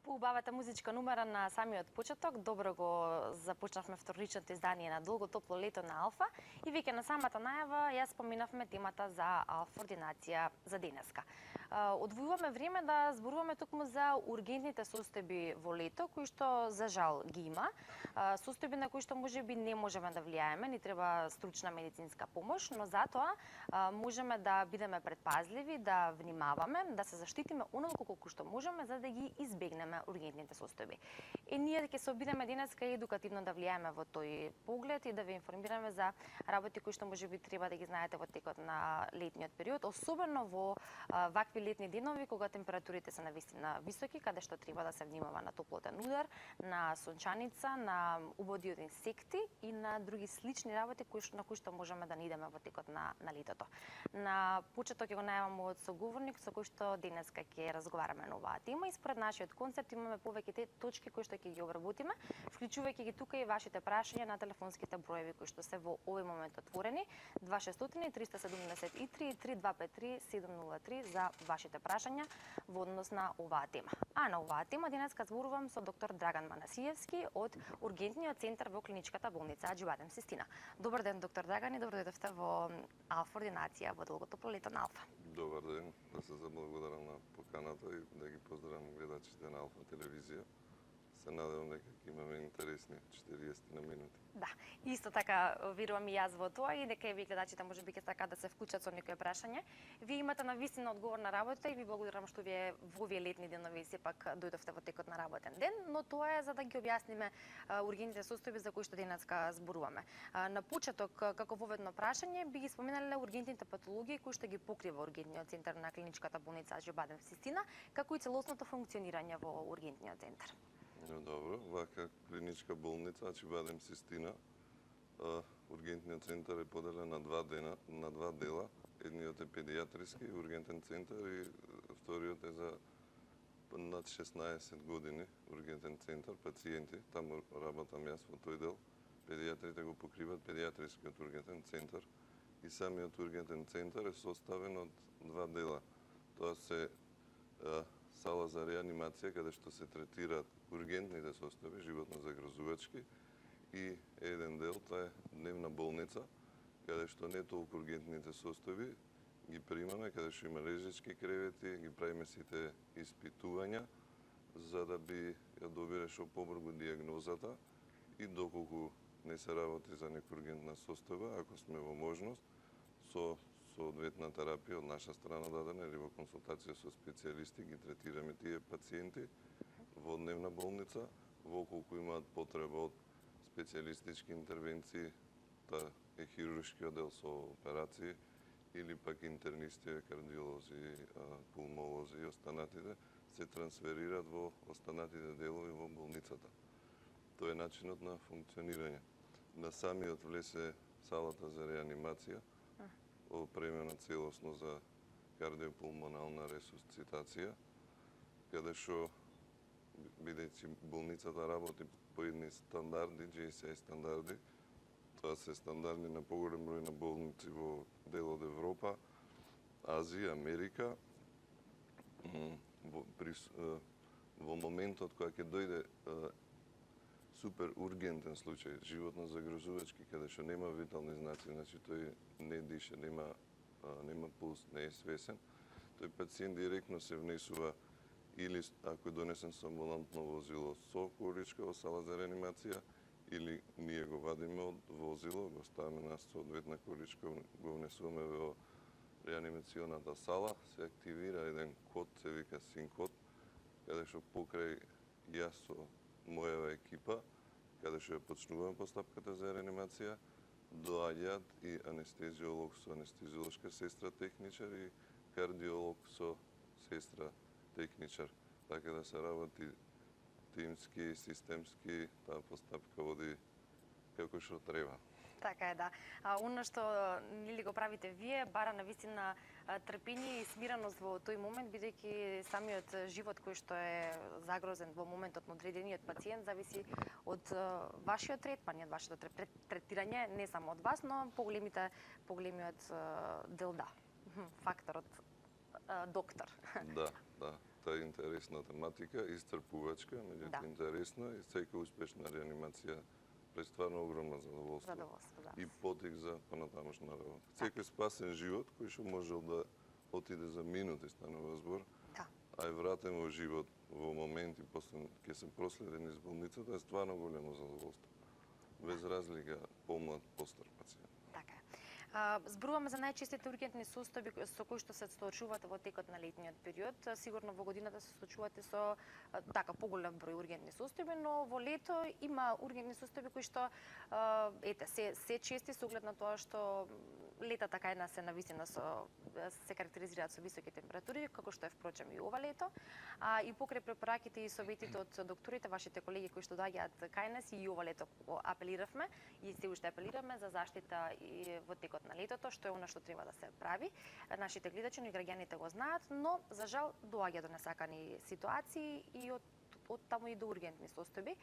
Убавата музичка номера на самиот почеток. Добро го започнавме вторичното издание на Долго топло лето на Алфа и веќе на самата најава ја споминавме темата за Алфа ординација за денеска. Одвојуваме време да зборуваме токму за ургентните состојби во лето, кои што за жал ги има. Состојби на кои што можеби не можеме да влијаеме, ни треба стручна медицинска помош, но затоа можеме да бидеме предпазливи, да внимаваме, да се заштитиме онолку колку што можеме за да ги избегнеме ургентните состојби. И ние ќе се обидеме денеска едукативно да влијаеме во тој поглед и да ве информираме за работи кои што можеби треба да ги знаете во текот на летниот период, особено во вакви летни денови кога температурите се навистина високи, каде што треба да се внимава на топлотен удар, на сончаница, на убоди од инсекти и на други слични работи на кои што можеме да не идеме во текот на летото. На почеток ќе го најавам од соговорник со кој што денеска ќе разговараме на оваа тема и според нашиот концепт имаме повеќе точки кои што ќе ги обработиме, вклучувајќи ги тука и вашите прашања на телефонските броеви кои што се во овој момент отворени 2600 373 3253 703 за вашите прашања во однос на оваа тема. А на оваа тема денеска зборувам со доктор Драган Манасиевски од Ургентниот центар во клиничката болница Аџи-Бадем Систина. Добар ден, доктор Драган, и добро дојдовте во Алфа ординација во Долго топло лето на Алфа. Добар ден, да се заблагодарам на поканата и да ги поздравам гледачите на Алфа телевизија. Се надевам дека ќе имаме интересни 40 на минути. Да, исто така верувам и јас во тоа и дека и ви гледачите можеби ќе сакаат да се вклучат со некои прашање. Вие имате навистина одговорна работа и ви благодарам што вие во овие летни денови сепак дојдовте во текот на работен ден, но тоа е за да ги објасниме ургентните состојби за кои што денеска зборуваме. На почеток, како воведно прашање, би ги споменале ургентните патологии кои што ги покрива Ургентниот центар на клиничката болница Аџи-Бадем Систина, како и целосното функционирање во Ургентниот центар. Добро, вака клиничка болница Аџи-Бадем Систина, ургентниот центар е поделен на два дела. Едниот е педијатриски ургентен центар и вториот е за над 16 години ургентен центар, пациенти. Таму работам јас во тој дел. Педијатрите го покриват педијатрискиот ургентен центар и самиот ургентен центар е составен од два дела. Тоа се сала за реанимација, каде што се третираат ургентните состојби, животно загрозувачки, и еден дел, тоа е дневна болница, каде што не толку ургентните состојби ги примаме, каде што има лежечки кревети, ги правиме сите испитувања, за да би ја добире што побрзо диагнозата и доколку не се работи за нека ургентна состојба, ако сме во можност, со соодветна терапија од наша страна дадена или во консултација со специјалисти ги третираме тие пациенти во дневна болница, во колку имаат потреба од специјалистички интервенции, та е хируршки оддел со операции или пак интернисти, кардиолози, пулмолози и останатите се трансферираат во останатите делови во болницата. Тоа е начинот на функционирање. На самиот влез е салата за реанимација, опремена целосно за кардиопулмонална ресусцитација, каде што, бидејќи болницата работи по едни стандарди, JCI стандарди, тоа се стандарди на поголем број на болници во дел од Европа, Азија, Америка. Во моментот кога ќе дојде супер ургентен случај, животно загрозувачки, каде што нема витални знаци, значи тој не диша, нема пулс, не е свесен, тој пациент директно се внесува или ако е донесен со амбулантно возило со количка во сала за реанимација, или ние го вадиме од возило, го ставаме на соодветна количка, го внесуваме во реанимационата сала, се активира еден код, се вика СИН код, каде што покрај јас со мојава екипа, каде што ја почнуваме постапката за реанимација, доаѓаат и анестезиолог со анестезиолошка сестра техничар и кардиолог со сестра техничар. Така да се работи тимски, системски, таа постапка води како што треба. Така е, да. Оно што нели го правите вие, бара навистина трпение и смиреност во тој момент, бидејќи самиот живот кој што е загрозен во моментот на одредениот пациент зависи од вашиот третман и од вашето третирање, не само од вас, но поголемиот дел, да, факторот доктор. Да. доста интересна тематика, iscrpувачка, меѓутоа интересна и секоја успешна реанимација престварно огромно задоволство. Задоволство, да. И потик за понатамошна работа. Секој спасен живот кој што можел да отиде за минути, станува збор, Да. а е вратен во живот во моменти после ќе се проследен из болницата, е стварно големо задоволство. Без разлика помлад, постар пациент. Така е. Зборуваме за најчестите ургентни состојби со кои што се соочувате во текот на летниот период. Сигурно во годината се соочувате со така поголем број ургентни состојби, но во лето има ургентни состојби кои што се чести со оглед на тоа што летата кај нас се нависина се карактеризираат со високи температури, како што е впрочем и ова лето. И покрај препораките и советите од докторите, вашите колеги кои што доаѓаат кај нас и ова лето апелиравме и се уште апелираме за заштита и во текот на летото, што е она што треба да се прави. Нашите гледачи и граѓаните го знаат, но за жал доаѓа до несакани ситуации и од таму и до ургентни состојби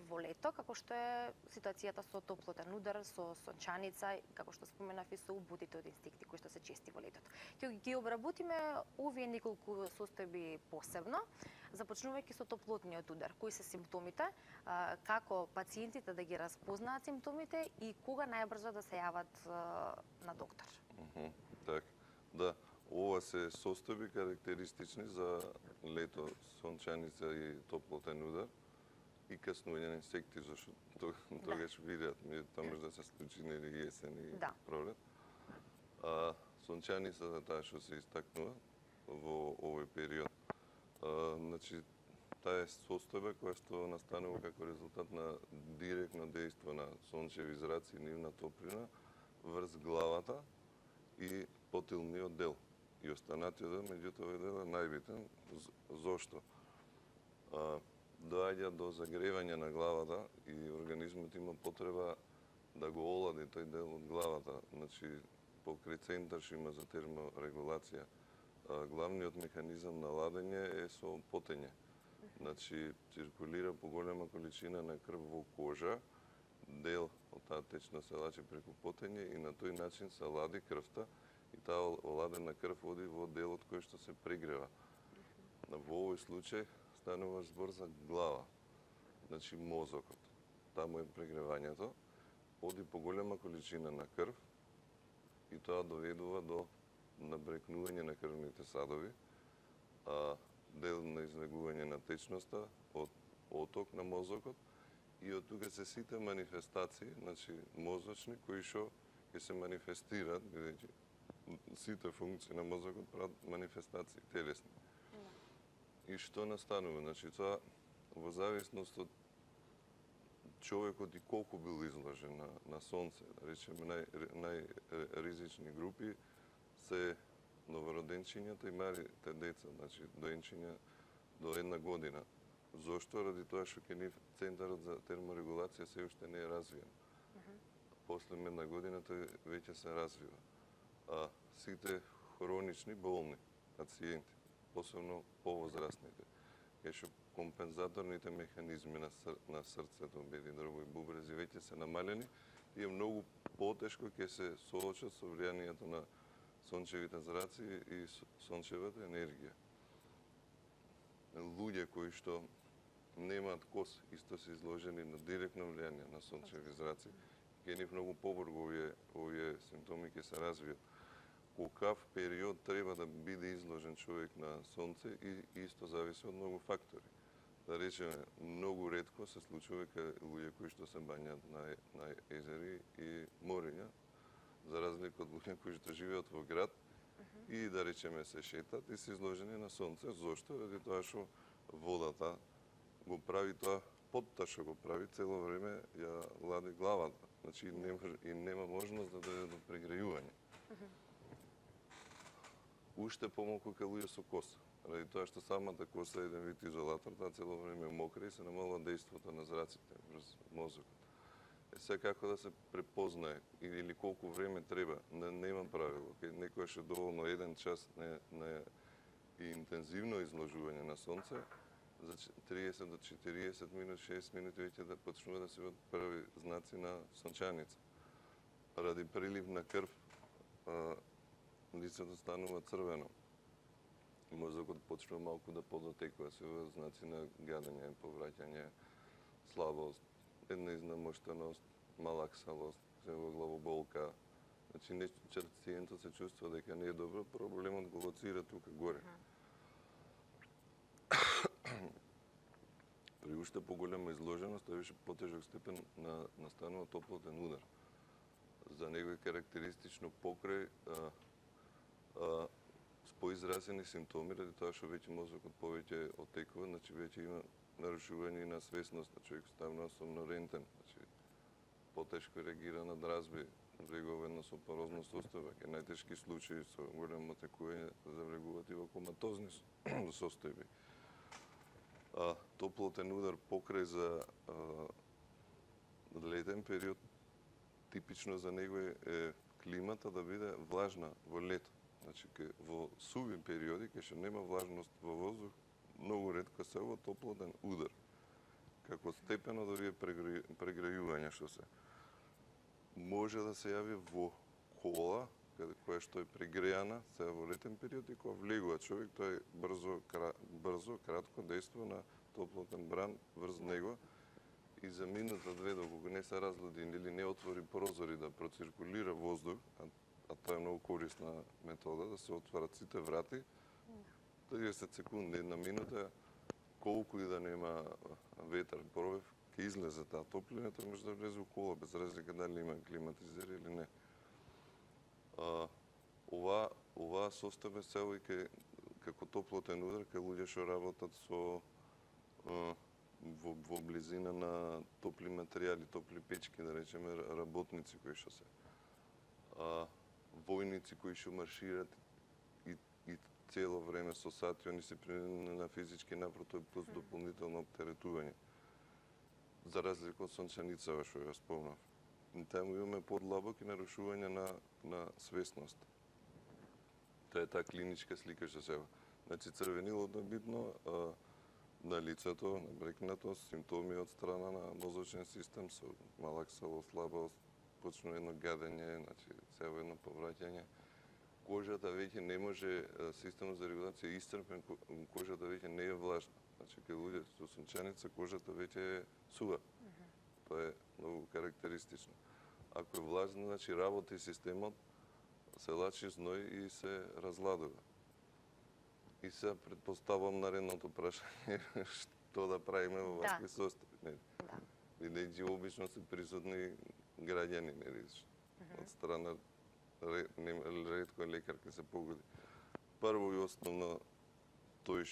во лето, како што е ситуацијата со топлотен удар, со сончаница, како што споменав и со убудите од инсекти кои што се чести во летото. Ќе ги обработиме овие неколку состојби посебно, започнувајќи со топлотниот удар. Кои се симптомите, како пациентите да ги разпознаат симптомите и кога најбрзо да се јават на доктор. Така, да. Ова се состојби карактеристични за лето, сончаница и топлотен удар и каснување на инсекти, зашто тогаш видеат, тоа може да се случи нели јесен и пролет. Сончаницата таа што се истакнува во овој период. Значи, таа е состојба која што настанува како резултат на директно дејство на сончеви зраци и нивна топлина врз главата и потилниот дел. И останатиот дел, меѓутоа овој дел е најбитен. Зошто? Доаѓа до загревање на главата и организмот има потреба да го олади тој дел од главата. Значи, покрај центар што има за терморегулација, главниот механизам на ладење е со потење. Значи, циркулира поголема количина на крв во кожа, дел од таа течна се лачи преку потење и на тој начин се лади крвта и таа оладена крв оди во делот кој што се прегрева. Во овој случај станува збор за глава, значи мозокот. Таму е прегревањето, оди поголема количина на крв и тоа доведува до набрекнување на крвните садови, дел на излегување на течноста, од оток на мозокот и од тука се сите манифестации, значи мозочни, кои што ќе се манифестираат, бидејќи сите функции на мозокот прават манифестации телесни. И што настанува? Значи, тоа во зависност од човекот и колку бил изложен на сонце, да речеме најризични групи се новороденчињата и малите деца, значи доенчиња до 1 година. Зошто? Ради тоа што кај нив центарот за терморегулација се уште не е развиен. После 1 година тој веќе се развива. Сите хронични болни пациенти, посебно повозрастните, кај што компензаторните механизми на срцето, бели, дрво и бубрези веќе се намалени и е многу потешко ќе се соочат со влијанието на сончевите зраци и сончевата енергија. Луѓе кои што немаат кос, исто се изложени на директно влијание на сончеви зраци, кај нив многу побрзо овие симптоми ќе се развијат. Колкав период треба да биде изложен човек на сонце и исто зависи од многу фактори. Да речеме, многу ретко се случува кај луѓе кои што се бањат на езери и мориња, за разлика од луѓе кои што живеат во град и да речеме се шетат и се изложени на сонце. Зошто? Ради тоа што водата го прави тоа, потта што го прави цело време ја лади главата. Значи нема можност да дојде до прегрејување. Уште помалку кај луѓе со коса. Ради тоа што самата коса е еден вид изолатор, таа цело време е мокра и се намалува дејството на зраците врз мозокот. Секако да се препознае или колку време треба, нема правило. Некојаш е доволно 1 час на интензивно изложување на сонце, за 30 до 40 минути, 6 минути веќе да почнува да се видат први знаци на сончаница. Ради прилив на крв, лицето станува црвено. мозокот почнува малку да подотекува, се во знаци на гадење, повраќање, слабост, една изнамоштеност, малаксалост, се во главоболка. Значи, пациентот се чувствува дека не е добро, проблемот го лоцира тука горе. При уште поголема изложеност, тој беше потежок степен на настанува топлотен удар. За него е карактеристично покрај поизразени симптоми, ради тоа што веќе мозокот повеќе отекува, значи веќе има нарушување на свесност, човек ставува сомнорентен, значи потешко реагира на дразби, врегувано со парозна состојба, ке најтешки случаи со големо отекување заврегуваат и во коматозни состојби. Топлотен удар покрај за летен период, типично за него е климата да биде влажна во лето. Значи, во суви периоди, кај што нема влажност во воздух, многу ретко се во топлотен удар. Како степено да вие прегрејување што се. Може да се јави во кола, која што е прегрејана, се во летен период и кога влегува човек, тој брзо, кратко дејства на топлотен бран врз него и за минута-две, доколку не се разлуди или не отвори прозори да проциркулира воздух, а тоа е многу корисна метода, да се отварат сите врати, 30 секунди, една минута, колку и да нема ветар, провев, ќе излезе таа топлина, тој може да влезе у кола, без разлика дали има климатизер или не. Оваа состојба се и како топлотен удар кај луѓе што работат со во близина на топли материјали, топли печки, да речеме, работници кои што се. Војници кои што маршират и цело време со сати, они се принудени на физички напор, тој плюс дополнително оптеретување. За разлика од сонченицава што ја спомнав. Таму имаме подлабоки нарушување на свесност. Тоа е таа клиничка слика што се. Значи црвенилото е битно, на лицето, на брекнатост, симптоми од страна на мозочен систем со малаксалост, слабост, почнува едно гадење, значи цело едно повраќање. Кожата веќе не може, системот за регулација е исцрпен, кожата веќе не е влажна. Значи кај луѓе со сонченица кожата веќе е сува. Тоа е многу карактеристично. Ако е влажна, значи работи системот, се лачи зној и се разладува. И се предпоставам наредното прашање што да правиме во вакви состојби. Бидејќи обично се присутни граѓани, од страна ретко лекар ќе се погоди. Прво и основно тој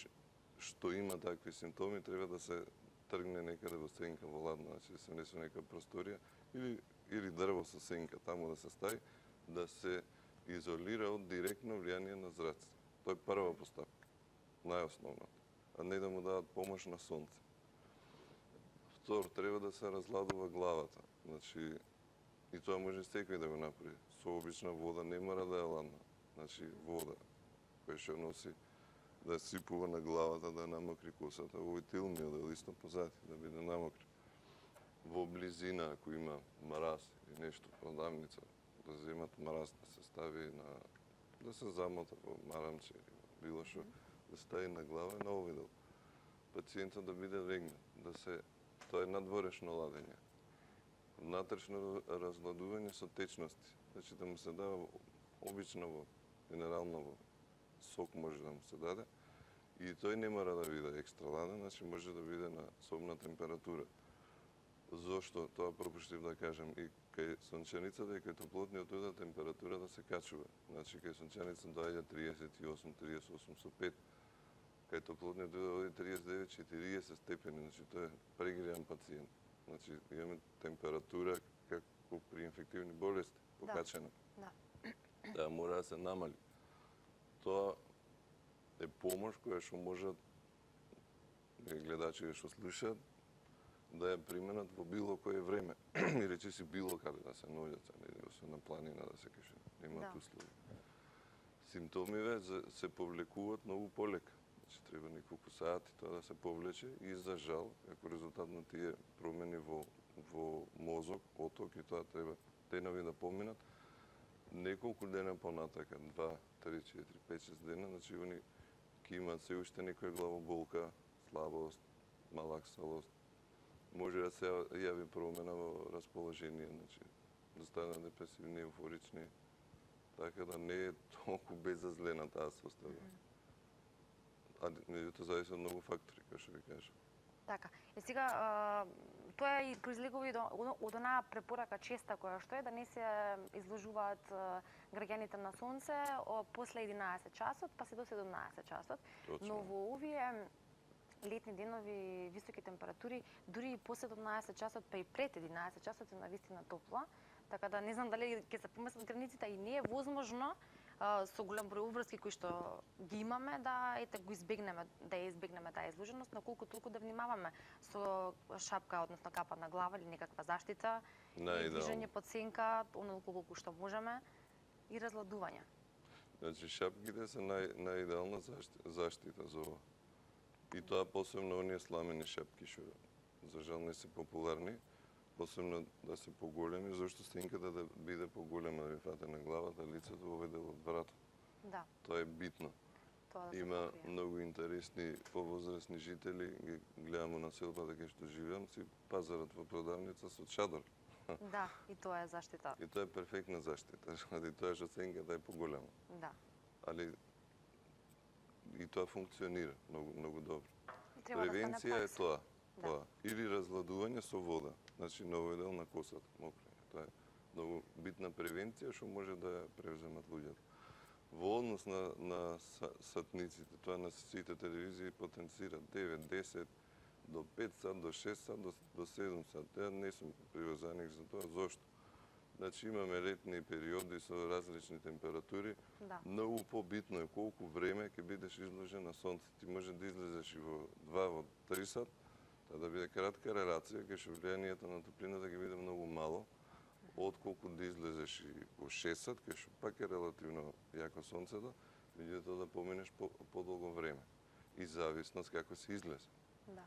што има такви симптоми треба да се тргне некаде во сенка, во ладно, значи да се несе нека просторија или дрво со сенка, таму да се стави, да се изолира од директно влијание на зраци. Тоа е прва поставка, најосновната, а не да му дадат помош на сонце. Втор, треба да се разладува главата, значи, и тоа може секој да го направи. Со обична вода не мора да е ладна, значи вода, која што носи да сипува на главата, да намокри косата, овој тилмио да лисно позади, да биде намокри. Во близина, ако има марас или нешто, продавница, да земат марас, да се стави да се замота во марамче или било што, да стави на глава и на овој дел. Пациентот да биде легнат, тоа е надворешно ладење. Внатрешно разладување со течности, значи да му се дава обична вода, минерална вода. Сок може да му се даде и тој не мора да биде екстра ладен, значи може да биде на собна температура. Зошто тоа пропуштив да кажам и кај сонченицата и кај топлотниот удар температура да се качува. Значи кај сонченицата доаѓа 38-38,5. Кај топлотниот удар оди 39-40 степени, значи тоа е прегрејан пациент. Значи имаме температура како при инфективни болести, покачена. Таа мора да се намали. Тоа е помош која што можат гледачите што слушаат да ја применат во било кое време. И речиси било каде да се наоѓаат, освен на планина да се каже, немаат услови. Симптомиве се повлекуваат многу полека. Значи треба неколку сати тоа да се повлече и за жал, како резултат на тие промени во мозок, оток и тоа треба денови да поминат, неколку дена понатака, 2, 3, 4, 5, 6 дена, значи они ќе имаат се уште некоја главоболка, слабост, малаксалост, може да се јави промена во расположение, значи да станат депресивни, еуфорични, така да не е толку безазлена таа состојба. А меѓутоа зависи од многу фактори, како што ви кажа. Така. И сега тоа и произлегува и од онаа препорака честа која што е да не се изложуваат граѓаните на сонце после 11 часот, па се до 17 часот. Точно. Но во овие летни денови, високи температури, дури и по 17 часот, па и пред 11 часот е навистина топло. Така да не знам дали ќе се поместат границите и не е возможно со голем број обврски кои што ги имаме да го избегнеме, да ја избегнеме таа изложеност, но колку толку да внимаваме со шапка, односно капа на глава или некаква заштита, движење под сенка, онолку колку што можеме и разладување. Значи шапките се најидеална заштита за ова. И тоа посебно оние сламени шапки што за жал не се популарни, посебно да се поголеми, зашто сенката да биде поголема, да ви фате на главата, лицето во овој дел од врата. Да. Тоа е битно. Тоа да Има се покрие. многу интересни повозрасни жители, ги гледам на селбата кај што живеам, си пазарат во продавница со чадор. Да, и тоа е заштита. И тоа е перфектна заштита, заради тоа што сенката е поголема. Да. Али и тоа функционира многу добро. И треба да стане Превенција е пракса. тоа. Да. Тоа. Или разладување со вода. Значи на овој дел на косата, мокрење. Тоа е многу битна превенција што може да ја превземат луѓето. Во однос на сатниците, тоа на сите телевизии потенцира 9, 10, до 5 сат, до 6 сат, до 7 сат. Ја не сум приврзаник за тоа. Зошто? Значи имаме летни периоди со различни температури. Да. Многу побитно е колку време ќе бидеш изложен на сонце. Ти може да излезеш и во 2, во 3 сат, да биде кратка релација, кај што влијанието на топлината ќе биде многу мало, отколку да излезеш и во 6 сат, кај што пак е релативно јако сонцето, меѓутоа да поминеш подолго време. И зависност како се излезе. Да.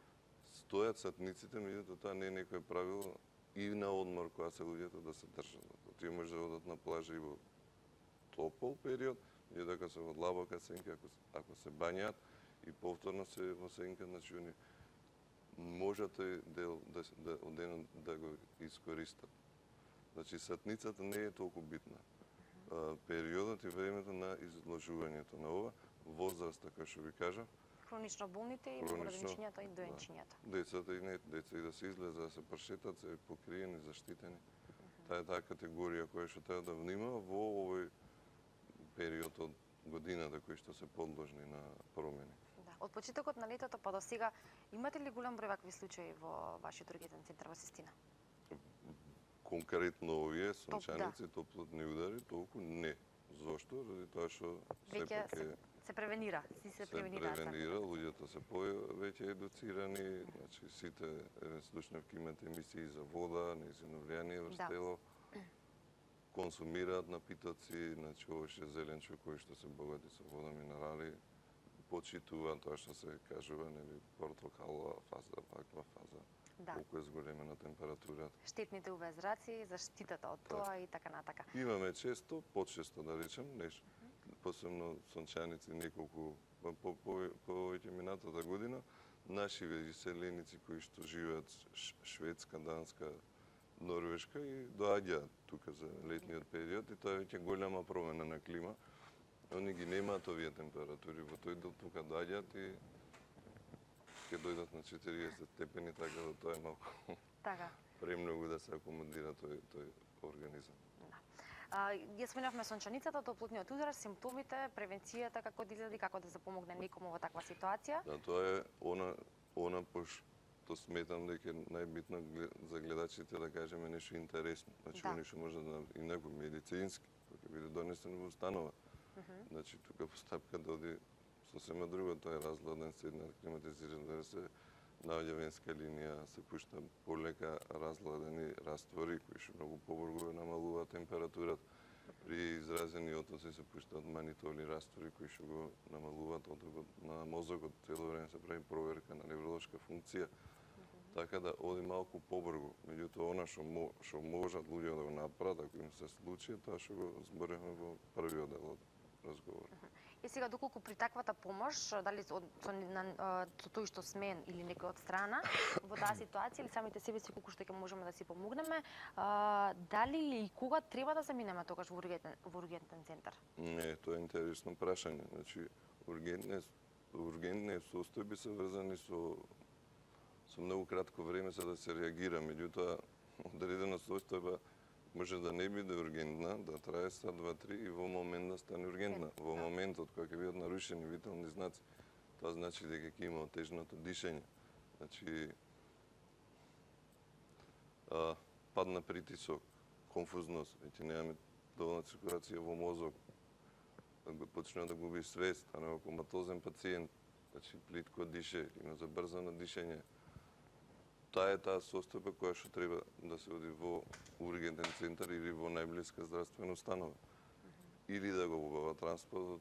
Стојат сатниците, меѓутоа тоа не е некој правило и на одмор кога се луѓето да се држат. Тие може да одат на плажа и во топол период, меѓутоа кога се во длабока сенка, ако се бањаат и повторно се во сенка, значи они може тој дел од денот да го искористат. Значи сатницата не е толку битна. Периодот и времето на изложувањето на ова, возраста, како што ви кажав, Хронично болните и младенчињата и доенчињата. децата и не деца и да се излезе, да се прошетат, се покриени, заштитени. Таа е таа категорија која што треба да внимава во овој период од годината кои што се подложни на промени. Да. Од почетокот на летото па до сега, имате ли голем број вакви случаи во вашиот ургентен центар во Систина? Конкретно овие сончаници, топлотни удари, толку не. Зошто? Заради тоа што Веќе сепак се превенира, се превенира. луѓето се повеќе едуцирани, значи сите, слушнав имате емисии за вода, нејзино влијание врз Да. тело, консумираат напитоци, значи овоше зеленчо кои што се богати со вода, минерали, почитуваат тоа што се кажува, нели, портокалова фаза, ваква фаза, Да. колку е зголемена температурата. Штетните UV зраци, заштитата од тоа и така натака. Имаме често, почесто да речем, посебно сончаници неколку повеќе минатата година, наши веселеници кои што живеат Шведска, Данска, Норвешка и доаѓаат тука за летниот период и тоа е веќе голема промена на клима. Они ги немаат овие температури, во тој дел тука доаѓаат и ќе дојдат на 40 степени, така да тоа е малку Така. премногу да се акомодира тој организам. Ја спомнавме сончаницата, топлотниот удар, симптомите, превенцијата, како да изгледа и како да се помогне некому во таква ситуација. Да, тоа е она пошто сметам дека е најбитно за гледачите да кажеме нешто интересно. Значи, Да. нешто може да инаку медицински, кој биде донесен во установа. Значи, тука постапка да оди сосема друго, тоа е разладен, седнат, климатизиран, да се наоѓа венска линија, се пушта полека разладени раствори кои што многу побрзо намалуваат температурата. При изразени отоци се пуштаат манитоли раствори кои што го намалуваат отокот на мозокот. Цело време се прави проверка на невролошка функција, така да оди малку побрзо. Меѓутоа, она што можат луѓе да го направат, ако им се случи, тоа што го зборевме во првиот дел од разговор. И сега доколку при таквата помош, дали со тој што сме или некој од страна во таа ситуација или самите себе си колку што ќе можеме да си помогнеме, дали и кога треба да заминеме тогаш во ургентен центар? Не, тоа е интересно прашање. Значи, ургентни состојби се врзани со многу кратко време за да се реагира, меѓутоа одредена состојба може да не биде ургентна, да трае сат, два, три и во момент да стане ургентна. Во моментот кога ќе бидат нарушени витални знаци, тоа значи дека ќе има отежнато дишење. Значи, пад на притисок, конфузност, веќе немаме доволна циркулација во мозок, да почнува да губи свест, а не коматозен пациент, значи плитко дише, има забрзано дишење. Таа е таа состојба која што треба да се оди во ургентен центар или во најблиска здравствена установа. Или да го убава транспорт од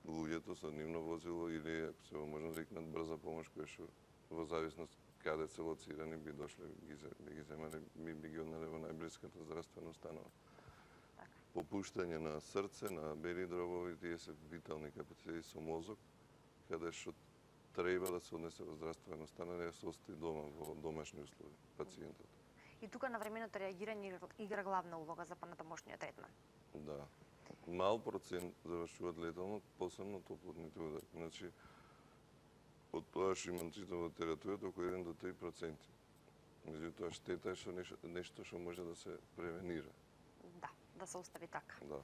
луѓето со нивно возило или ако се можно да викнат брза помош која што во зависност каде се лоцирани би дошле би ги земале би ги однеле во најблиската здравствена установа. Попуштање на срце, на бели дробови, тие се витални капацитети со мозок, каде што треба да се однесе во здравствена установа и да се остави дома во домашни услови пациентот. И тука на временото реагирање игра главна улога за понатамошниот третман. Да. Мал процент завршуваат летално, посебно топлотните удари. Значи, од тоа што имам читам во литературата, околу 1 до 3%. Меѓутоа, штета е што нешто што може да се превенира. Да се остави така. Да.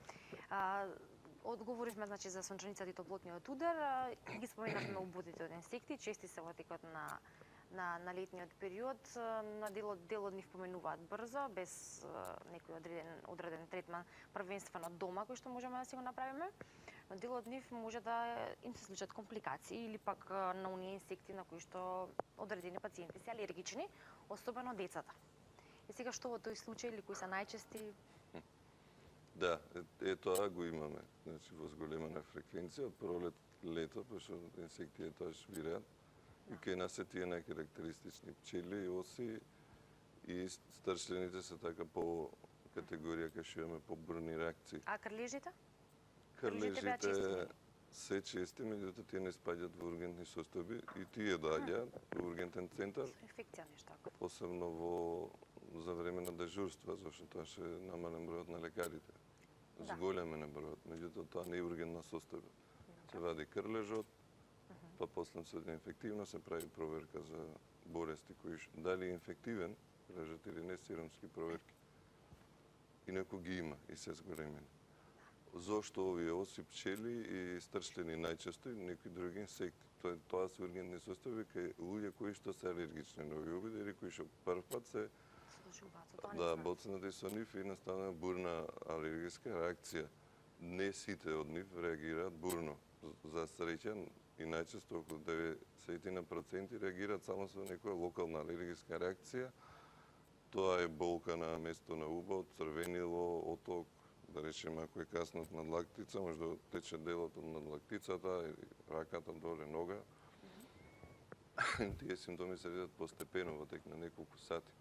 Одговоривме значи за сонченицата и топлотниот удар, ги споменавме убодите од инсекти, чести се во текот на летниот период, на дел од нив поменуваат брзо, без некој одреден третман, првенствено дома кој што можеме да си го направиме. Но дел од нив може да им се случат компликации или пак на оние инсекти на кои што одредени пациенти се алергични, особено децата. И сега што во тој случај или кои се најчести? Да, тоа го имаме. Значи, во зголемена фреквенција, од пролет лето, пошто инсектите тоа швираат. И кај нас се тие најкарактеристични пчели, оси и стршлените се така по категорија кај што имаме побурни реакции. А крлежите? Крлежите се чести, меѓутоа тие не спаѓаат во ургентни состојби и тие доаѓаат во ургентен центар. Инфекција нешто ако. Посебно за време на дежурства, зашто тоа ще намален бројот на лекарите. Зголемен е бројот, меѓутоа тоа не е ургентна состојба. Се вади крлежот, па после се инфективно се прави проверка за болести кои дали е инфективен крлежот или не, сиромски проверки. Инаку ги има и се зголемени. Зошто овие оси, пчели и стршлени најчесто и некои други инсекти? Тоа се ургентни состојби кај луѓе кои што се алергични на овие обиди или кои што прв пат се боцнати со нив и настана бурна алергиска реакција. Не сите од нив реагираат бурно. За среќа и најчесто околу 90% реагираат само со некоја локална алергиска реакција. Тоа е болка на место на убот, црвенило, оток, да речеме ако е каснат надлактица, може да тече делот од надлактицата или раката доле нога. Тие симптоми се видат постепено во тек на неколку сати.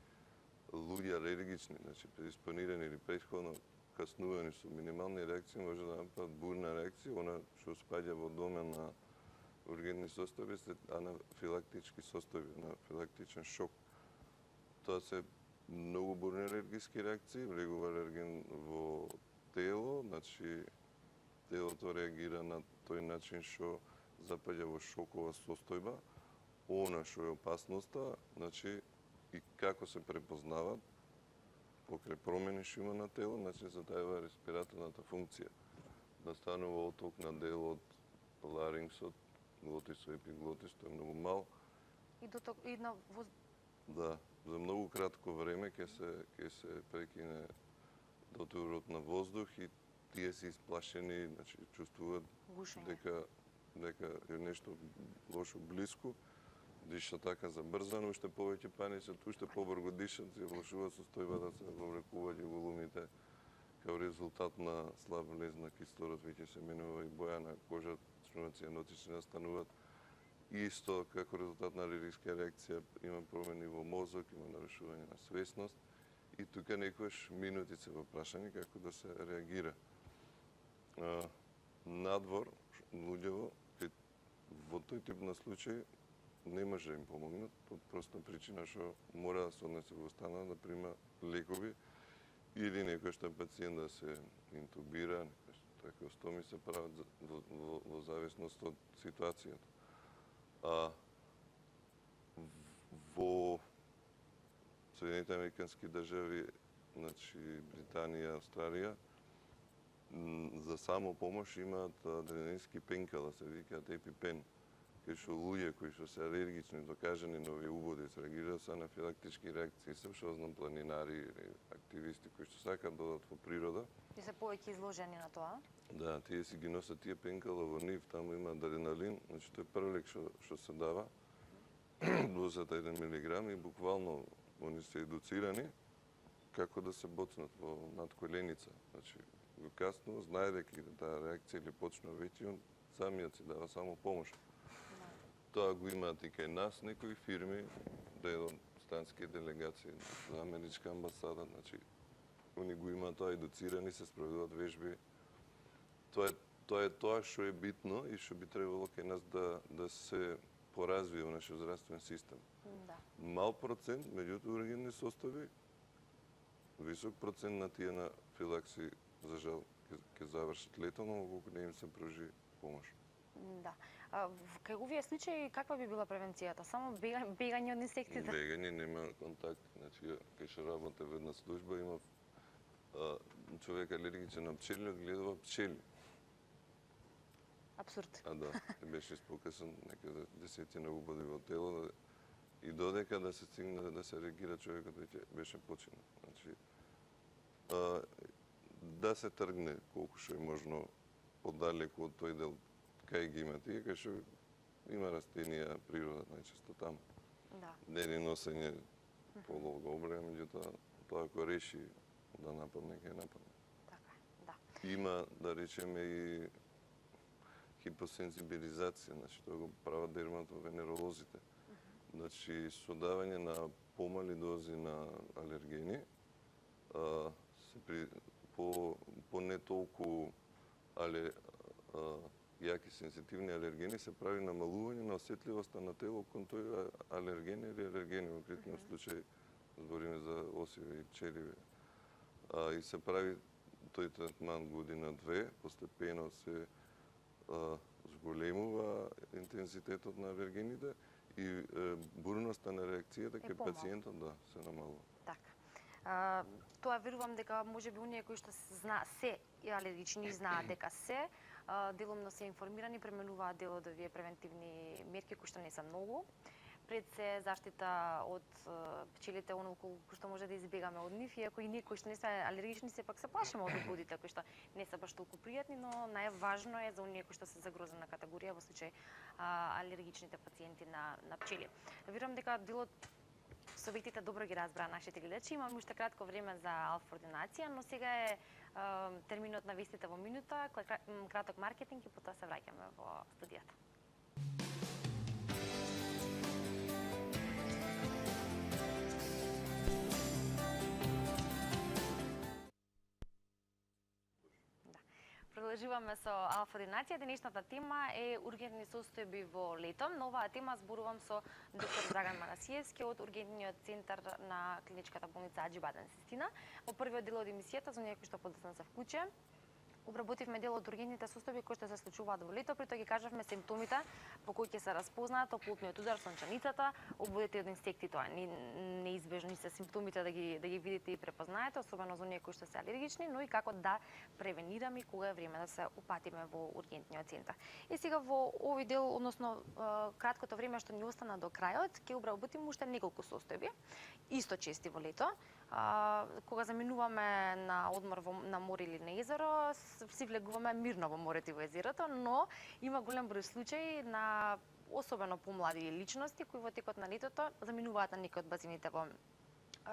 Луѓе алергични, значи предиспонирани или претходно каснувани со минимални реакции, може да направат бурна реакција, она што спаѓа во домен на ургентни состојби се анафилактички состојби, анафилактичен шок. Тоа се многу бурни алергиски реакции, влегува алерген во тело, значи телото реагира на тој начин што запаѓа во шокова состојба, она што е опасноста, значи и како се препознават покрај промени што има на тело, значи затајува респираторната функција. Настанува оток на дел од ларингсот, глотисот, епиглотис, тоа е многу мал. И на Да, за многу кратко време ќе се прекине дотурот на воздух и тие се исплашени, значи чувствуваат дека е нешто лошо блиску. Дишат така забрзано, уште повеќе паничат, уште побрзо дишат, се влошува состојбата, се вовлекување голумите као резултат на слаб влез на кислород, веќе се менува и боја на кожата, чнуваци анотични настануваат. Исто како резултат на алергиска реакција има промени во мозок, има нарушување на свесност и тука некојаш минути се во прашање како да се реагира. надвор луѓево во тој тип на случај не може да им помогнат, по проста причина што мора да се однесе во установа да прима лекови или некој што е пациент да се интубира, трахеостоми се прават во зависност од ситуацијата. Во Соединените Американски држави, значи Британија, Австралија, за само помош имаат адреналински пенкела, се викаат епипен, кај што луѓе кои што се алергични докажани на овие убоди, се реагираат со анафилактички реакции, се што знам планинари или активисти кои што сакаат да одат во природа. И се повеќе изложени на тоа? Да, тие си ги носат тие пенкела во нив, таму има адреналин, значи тој прв лек што се дава, дозата 1 милиграм и буквално они се едуцирани како да се боцнат во надколеница. Значи, го касно знае дека таа реакција или почна веќе, он самиот си дава само помош. Тоа го имаат и кај нас некои фирми, дел од странски делегации за Америчка амбасада, значи, они го имаат тоа едуцирани, се спроведуваат вежби. Тоа е тоа што е битно и што би требало кај нас да се поразвие во нашиот здравствен систем. Да. Мал процент, меѓутоа ургентни состојби, висок процент на тие на филакси, за жал, ќе завршат летално, колку не им се пружи помош. Да. Кај овие случаи каква би била превенцијата? Само бегање од инсектите? Бегање, нема контакт. Значи, кај што работе во една служба, има човек алергичен на пчели, одгледува пчели. Апсурд. Да, беше испокасан некаде десетина убоди во тело и додека да се стигне да се реагира човекот веќе беше починал. Значи, да се тргне колку што е можно подалеку од тој дел кај ги има тие, кај што има растенија, природа најчесто таму. Да. Не носење подолго обрега, меѓутоа тоа ако реши да нападне, ќе нападне. Така е, да. Има, да речеме, и хипосензибилизација, значи тоа го прават дерматовенеролозите. Значи, со давање на помали дози на алергени, по не толку јаки сензитивни алергени се прави намалување на осетливоста на тело кон тој алерген или алергени, во конкретниот случај збориме за осиви и пчеливи. И се прави тој третман година-две, постепено се зголемува интензитетот на алергените и бурноста на реакцијата кај пациентот се намалува. Така. Тоа верувам дека можеби оние кои што се алергични и знаат дека се деломно се информирани, пременуваат дел од овие превентивни мерки кои што не се многу. Пред се заштита од пчелите, оно колку што може да избегаме од нив, иако и ние кои што не сме алергични сепак се плашиме од убодите кои што не се баш толку пријатни, но најважно е за оние кои што се загрозена категорија, во случај алергичните пациенти на пчели. Верувам дека дел од советите добро ги разбраа нашите гледачи. Имаме уште кратко време за алфа ординација, но сега е терминот на вестите во минута, краток маркетинг и потоа се враќаме во студијата. Продолжуваме со алфа ординација. Денешната тема е ургентни состојби во лето. На оваа тема зборувам со доктор Драган Манасиевски од ургентниот центар на клиничката болница Аџи-Баден Систина. Во првиот дел од емисијата, за некои што подоцна се вклучи, обработивме дел од ургентните состојби кои што се случуваат во лето, притоа ги кажавме симптомите по кои ќе се распознаат топлотниот удар, сончаницата, ободите од инсекти. Тоа неизбежни се симптомите да ги видите и препознаете, особено за оние кои што се алергични, но и како да превенираме и кога е време да се упатиме во ургентниот центар. И сега во овој дел, односно краткото време што ни остана до крајот, ќе обработиме уште неколку состојби, исто чести во лето. Кога заминуваме на одмор на море или на езеро, си влегуваме мирно во морето и во езерото, но има голем број случаи на особено помлади личности кои во текот на летото заминуваат на некои од базините во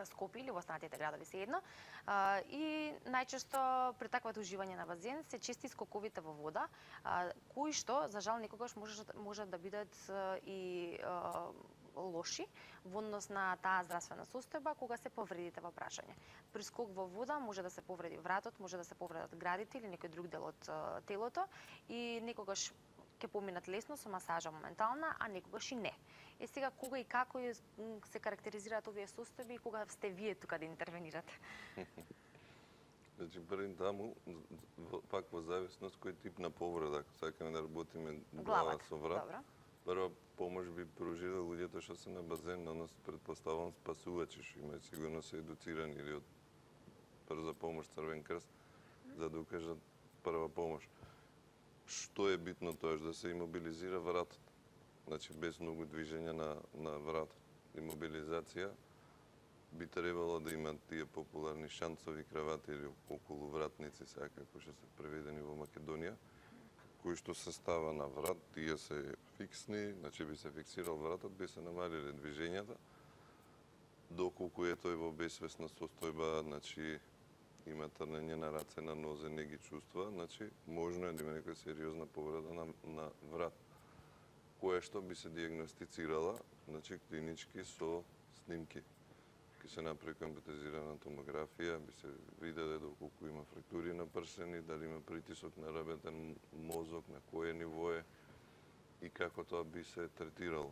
Скопје или во останатите градови 세едно. И најчесто при таквото уживање на базен се чести скоковите во вода, кои што за жал некогаш може да бидат и лоши во однос на таа здравствена состојба кога се повредите во прашање. При скок во вода може да се повреди вратот, може да се повредат градите или некој друг дел од телото и некогаш ќе поминат лесно со масажа моментална, а некогаш и не. Сега кога и како се карактеризираат овие состојби и кога сте вие тука да интервенирате? Значи, првим таму, пак во зависност кој тип на повреда, ако сакаме да работиме глава со врат, добро. прва помош би пружиле луѓето што се на базен, но нас предпоставам спасувачи, што имаат сигурно се едуцирани или од брза помош Црвен крст, за да укажат прва помош. Што е битно тоа? Да се имобилизира вратот. Значи, без многу движење на вратот. Имобилизација би требало да имат тие популарни шанцови кравати или околу вратници, сега како што се преведени во Македонија, кои што се става на врат, тие се фиксни, значи би се фиксирал вратот, би се намалиле движењата, доколку е тој во безсвесна состојба, значи има трнење на раце, на нозе, не ги чувствува, значи можно е да има некоја сериозна повреда на врат, која што би се диагностицирала, значи клинички со снимки. Ке се направи компјутеризирана томографија, би се виделе доколку има фрактури на прсени, дали има притисок на рабетен мозок, на кое ниво е и како тоа би се третирало.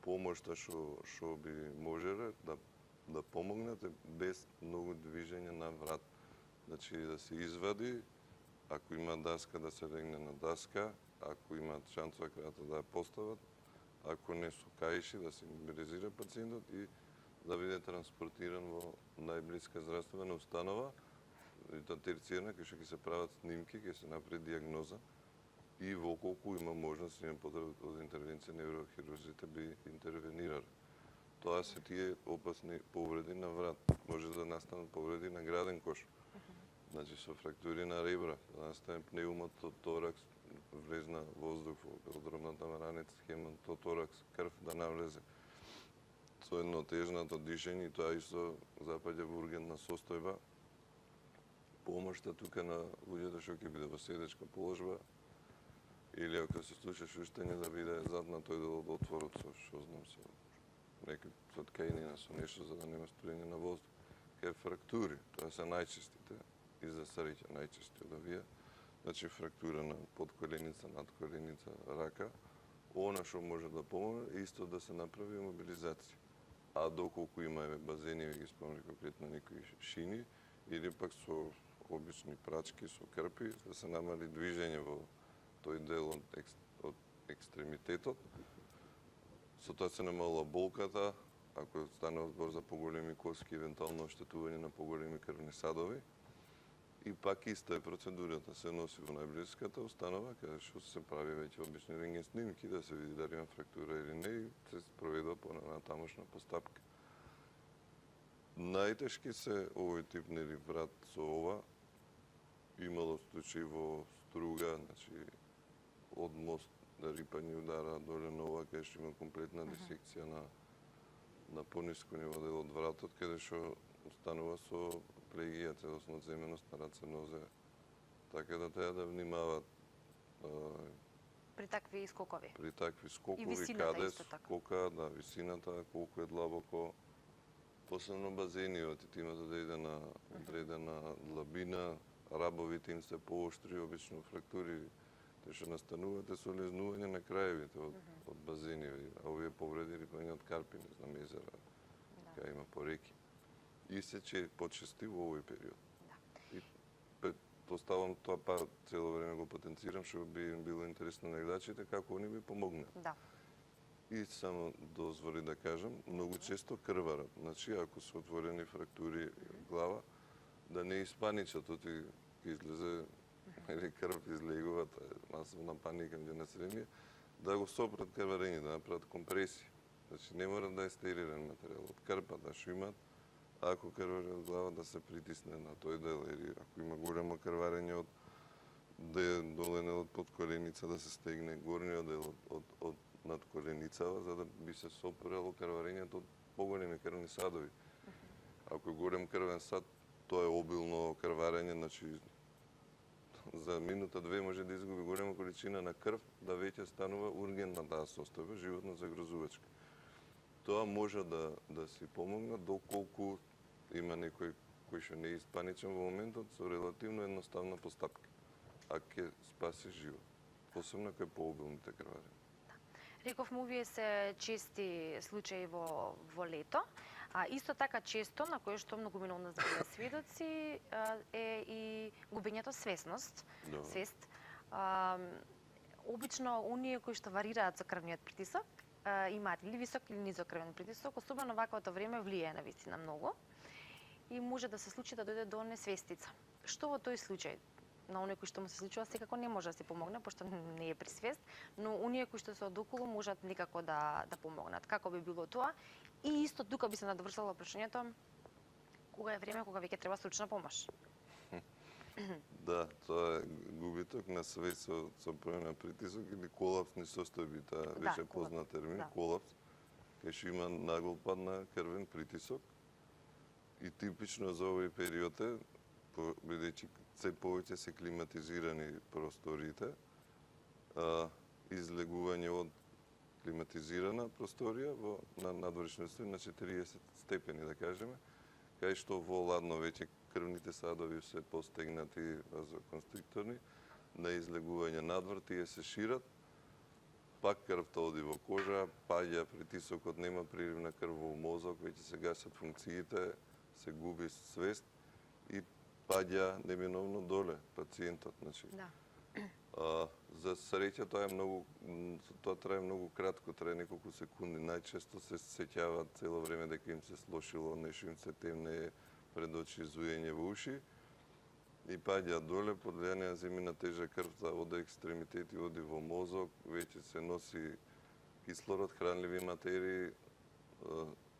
Помошта што би можеле да помогнете без многу движење на врат. Значи да се извади, ако има даска да се легне на даска, ако има шанцова крата да ја постават, ако не со каиши да се имобилизира пациентот и да биде транспортиран во најблиска здравствена установа, и та терцијарна, кај што ќе се прават снимки, ќе се направи диагноза и воколку има можност, има потреба од интервенција, неврохирурзите би интервенирале. Тоа се тие опасни повреди на врат. Може да настанат повреди на граден кош. Значи со фрактури на ребра, да настане пнеумототоракс, влезна воздух во белодробната мараница, хематоторакс, крв да навлезе. Со еднотежното дишење, тоа исто запаѓа во ургентна состојба. Помошта тука на луѓето што ќе биде во седечка положба или ако се случи шуштење да биде зад на тој дел од отворот со што знам со некој со ткајнина, со нешто за да нема струење на воздух. Кај фрактури, тоа се најчестите и за среќа најчести од овие. Значи фрактура на подколеница, надколеница, рака. Она што може да помогне е исто да се направи имобилизација. А доколку има базени, ви ги спомнали конкретно некои шини, или пак со обични прачки, со крпи, да се намали движење во тој дел од екстремитетот. Со тоа се намалува болката, ако стане збор за поголеми коски, евентуално оштетување на поголеми крвни садови. И пак иста е процедурата, се носи во најблиската установа, каде што се прави веќе обични рентген снимки, да се види дали има фрактура или не, и се проведува по натамошна постапка. Најтешки се овој тип нели врат со ова. Имало случаи во Струга, значи од мост да рипање удара доле на ова, каде што има комплетна дисекција на пониско ниво дел од вратот, каде што станува со плегија, целосно земеност на раце, нозе, така да треба да внимават При такви скокови. При такви скокови, И висината каде исто така. скока, да, висината, колку е длабоко, посебно базениот, има одредена длабина, рабовите им се пооштри, обично фрактури, те што настанувате со лезнување на краевите од базениви, а овие повреди рипање од карпи, не знам, езера, кај има пореки. И се почести во овој период. И предпоставам тоа, па цело време го потенцирам, што би им било интересно на гледачите, како они би помогнат. Да. И само дозволи да кажам, многу често крварат. Значи, ако се отворени фрактури глава, да не испаничат, оти ќе излезе или крв излегува, масовна паника меѓу население, да го сопрат крварење, да направат компресија. Значи, не мора да е стерилен материјал. Од крпа да шимат, ако крвари од глава да се притисне на тој дел, или ако има големо крварење од доле од подколеница да се стегне горниот дел од надколеницава, за да би се сопрело крварењето од поголеми крвни садови. Ако е голем крвен сад, тоа е обилно крварење, значи за минута-две може да изгуби голема количина на крв, да веќе станува ургентна таа состојба, животно загрозувачка. Тоа може да си помогне доколку има некој кој што не е испаничен во моментот со релативно едноставна постапка, а ќе спаси живот, посебно кај пообилните крвари. Рековме, овие се чести случаи во лето, а исто така често, на кое што многу минално сме сведоци, е и губењето свесност, Да. свест. Обично, оние кои што варираат со крвниот притисок, имаат или висок или низок крвен притисок, особено ваковото време влијае на вистина многу и може да се случи да дојде до несвестица. Што во тој случај? На оној кој што му се случува секако не може да се помогне, пошто не е при свест, но оние кои што се одоколу можат некако да помогнат. Како би било тоа? И исто тука би се надврсало прашањето кога е време кога веќе треба стручна помош. Да, тоа е губиток на свест со променен притисок или колапсни состојби, таа беше познат термин, да. колапс, кај што има нагол пад на крвен притисок. И типично за овој период е, бидејќи се повеќе се климатизирани просториите, излегување од климатизирана просторија на надворешноста на 40 степени, да кажеме, кај што во ладно веќе крвните садови се постегнати вазоконстрикторни, на излегување надвор, тие се шират, пак крвта оди во кожа, паѓа притисокот, нема прилив на крв во мозок, веќе се гасат функциите, се губи свест и паѓа неминовно доле пациентот. Значи, Да. За среќа тоа трае многу кратко, трае неколку секунди. Најчесто се сеќаваат цело време дека им се слошило, нешто им се темне пред очи, зуење во уши и паѓа доле под влијание на земјина тежа крвта од екстремитети оди во мозок, веќе се носи кислород, хранливи материи,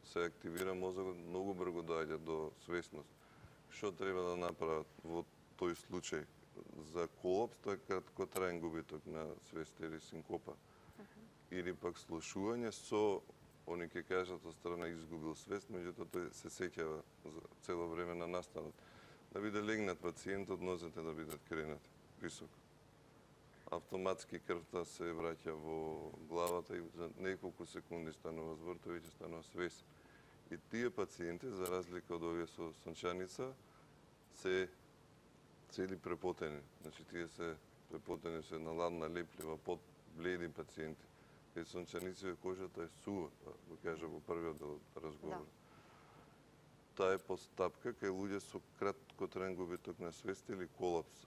се активира мозокот, многу брзо доаѓа до свесност. Што треба да направат во тој случај? За колапс тоа е краткотраен губиток на свест или синкопа. Или пак слушување со, они ќе кажат од страна изгубил свест, меѓутоа тој се сеќава за цело време на настанот. Да биде легнат пациентот, нозете да бидат кренати високо. Автоматски крвта се враќа во главата и за неколку секунди станува збор, тој веќе станува свест. И тие пациенти, за разлика од овие со сончаница, се цели препотени. Значи, тие се препотени со една ладна, леплива, бледи пациенти. Кај сончаници кожата е сува, го кажа во првиот дел разговор. Да. Таа е постапка кај луѓе со краткотраен губиток на свест или колапс.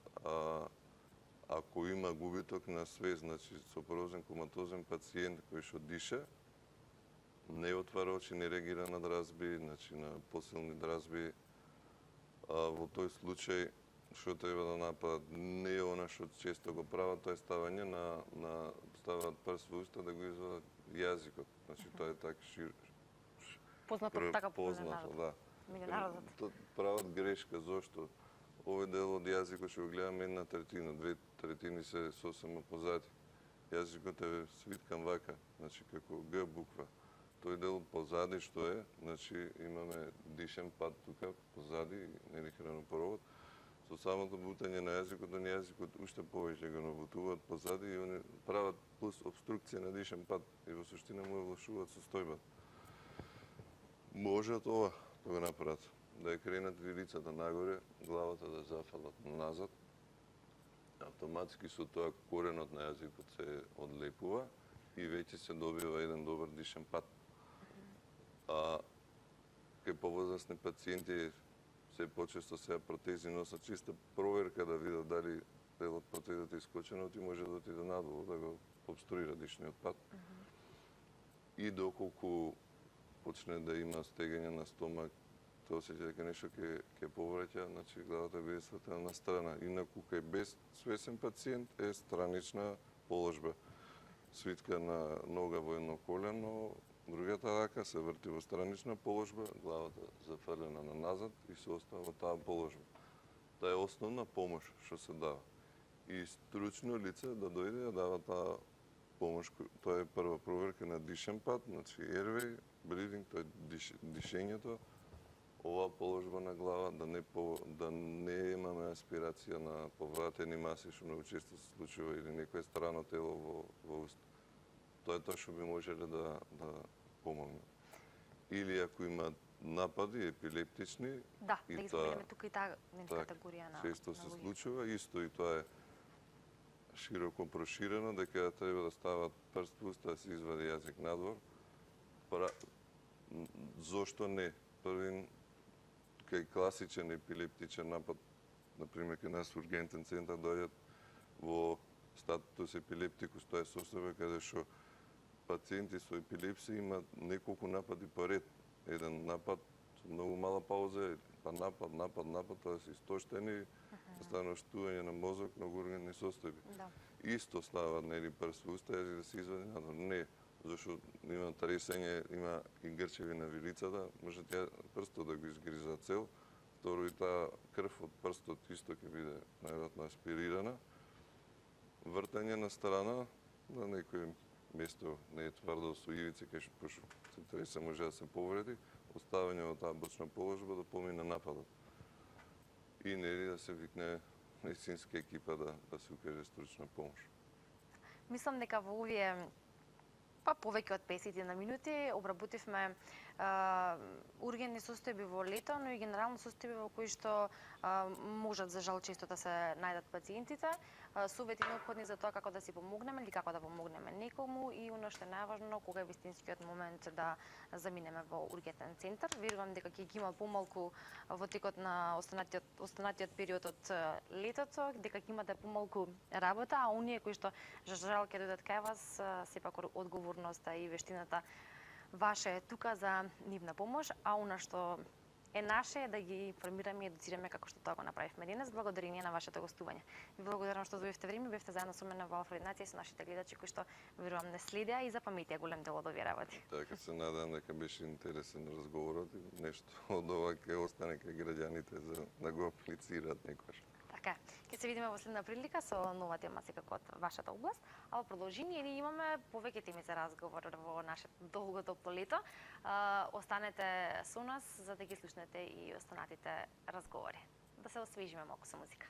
Ако има губиток на свест, значи сопрозен коматозен пациент кој што диша, не отвара очи, не реагира на дразби, значи на посилни дразби, во тој случај што треба да направат, не е она што често го прават, тоа е ставање ставаат прст во уста да го извадат јазикот. Значи тоа е така Познато така познато, да. Меѓународот. Прават грешка, зошто? Овој дел од јазикот што го гледаме 1/3, 2/3 се сосема позади. Јазикот е свиткан вака, значи како Г буква. Тој дел позади што е, значи имаме дишен пат тука позади, нели хранопровод. Со самото бутање на јазикот уште повеќе го набутуваат позади и они прават плюс обструкција на дишен пат и во суштина му влошуваат состојбата. Можат ова да го направат, да ја кренат вилицата нагоре, главата да зафалат назад. Автоматски со тоа коренот на јазикот се одлепува и веќе се добива еден добар дишен пат. Кај повозрасни пациенти се почесто сега протези носат чиста проверка да видат дали делот протезата е искочен, оти може да отиде надолу да го обструира дишниот пат. И доколку почне да има стегање на стомак, тоа осеќа дека нешто ќе повраќа, значи главата биде свртена на страна. Инаку кај без свесен пациент е странична положба. Свитка на нога во едно колено, другата рака се врти во странична положба, главата зафрлена на назад и се остава во таа положба. Таа е основна помош што се дава. И стручно лице да дојде да дава таа помош. Тоа е прва проверка на дишен пат, значи airway, breathing, тоа е дишењето. Оваа положба на глава, да не имаме аспирација на повратени маси, што многу често се случува, или некое страно тело во уста. Тоа е тоа што би можеле да помогне. или ако има напади епилептични, Да, и да ги тоа споменеме тука и таа така, категорија на често се луѓе. случува, исто и тоа е широко проширено, дека треба да стават прст в уста, да се извади јазик надвор. Зошто не? Првин, кај класичен епилептичен напад, например, кај нас ургентен центар доаѓат во статус епилептикус, тоа е состојба каде што пациенти со епилепсија имаат неколку напади поред. Еден напад, многу мала пауза, па напад, тоа се истоштени, станоштување на мозок, многу ургентни состојби. Да. Исто става, нели, прст во уста, јазик да се извади надвор. Не, зашто има тресење, има и грчеви на вилицата, може прстот да го изгриза цел. Второ, и таа крв од прстот исто ќе биде најверојатно аспирирана. Вртање на страна, на некој место не е тврдо со ивици, кај што се тресе може да се повреди, оставање во таа бочна положба да помине нападот. И нели да се викне медицинска екипа да се укаже стручна помош. Мислам дека во овие повеќе од 50 на минути обработивме ургентни состојби во лето, но и генерално состојби во кои што можат за жал често да се најдат пациентите, совети неопходни за тоа како да си помогнеме или како да помогнеме некому и оно што е најважно, кога е вистинскиот момент да заминеме во ургентен центар. Верувам дека ќе ги има помалку во текот на останатиот период од летото, дека ќе имате помалку работа, а оние кои што за жал ќе дојдат кај вас, сепак одговорноста и вештината ваша е тука за нивна помош, а она што е наше е да ги информираме и едуцираме како што тоа го направивме денес, благодарение на вашето гостување. Ви благодарам што добивте време, бевте заедно со мене во Алфа Ординација и со нашите гледачи кои што верувам не следеа и запаметија голем дел од овие работи. Така се надевам дека беше интересен разговорот и нешто од ова ќе остане кај граѓаните за да го аплицираат некојаш. Така, ќе се видиме во следна прилика со нова тема секако од вашата област, а во продолжение ние имаме повеќе теми за разговор во нашето долго топло лето. Останете со нас за да ги слушнете и останатите разговори. Да се освежиме малку со музика.